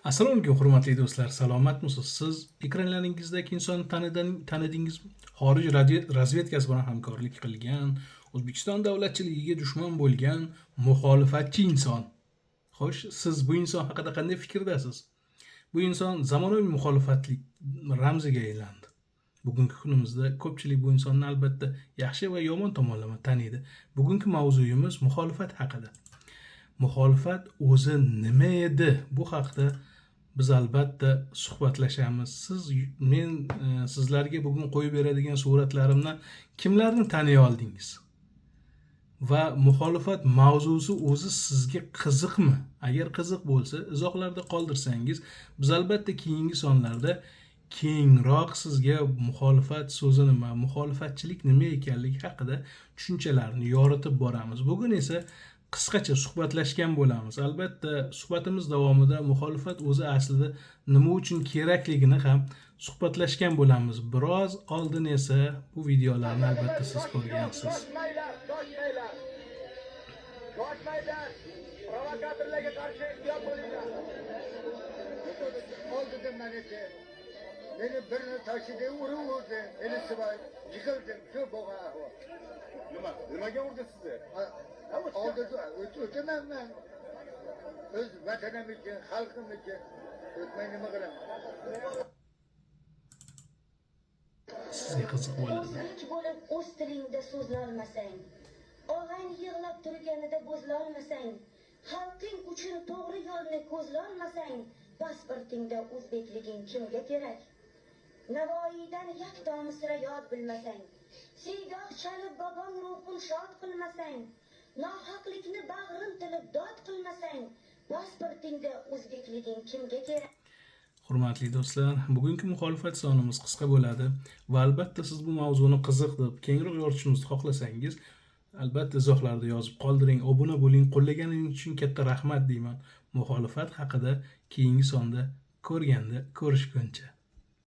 Assalomu alaykum hurmatli do'stlar, salomatmisiz? Siz ekranlaringizdagi insonni tanidingizmi? Xorij razvedkasi bilan hamkorlik qilgan, O'zbekiston davlatchiligiga dushman bo'lgan muxolifatchi inson. Xo'sh, siz bu inson haqida qanday fikrdasiz? Bu inson zamonaviy muxolifatlik ramziga aylandi. Bugungi kunimizda ko'pchilik bu insonni albatta yaxshi va yomon tomonlama taniydi. Bugungi mavzuyimiz muxolifat haqida. Muxolifat o'zi nima edi? Bu haqda biz albatta suhbatlashamiz. Men sizlarga bugun qo'yib beradigan suratlarimdan kimlarni taniy oldingiz? Va muxolifat mavzusi o'zi sizga qiziqmi? Agar qiziq bo'lsa, izohlarda qoldirsangiz, biz albatta keyingi sonlarda kengroq sizga muxolifat so'zi nima, muxolifatchilik nima ekanligi haqida tushunchalarni yoritib boramiz. Bugun esa qisqacha suhbatlashgan bo'lamiz. Albatta, suhbatimiz davomida muxolifat o'zi aslida nima uchun kerakligini ham suhbatlashgan bo'lamiz. Biroz oldin esa bu videolarni albatta siz ko'rgansiz. Provokatorlarga qarshi ehtiyot bo'linglar. Oldida meni birini tashida urdi, elisiboy yiqildim, shu bo'lgan ahvol. Nimaga urdi sizni? Oldida o'taman men. O'z vatanim uchun, xalqim uchun o'tmay nima qilaman? Sizga qiziq bo'ladi. O'zbek bo'lib o'z tilingda so'zlolmasang, og'ang yig'lab turganida bo'zlolmasang, xalqing uchun to'g'ri yo'lni ko'zlolmasang, pasportingda o'zbekliging kimga kerak? Navoiydan yakto misra yod bilmasang, siygoh chalib bobong ruhin shod qilmasang, nohaqlikni bag'rin tilib dod qilmasang, pasportingda o'zbekliging kimga kerak? Hurmatli do'stlar, bugungi muxolifat sonimiz qisqa bo'ladi va albatta siz bu mavzuni qiziq deb kengroq yoritishimizni xohlasangiz, albatta izohlarda yozib qoldiring, obuna bo'ling, qo'llaganingiz uchun katta rahmat deyman. Muxolifat haqida keyingi sonda ko'rishguncha.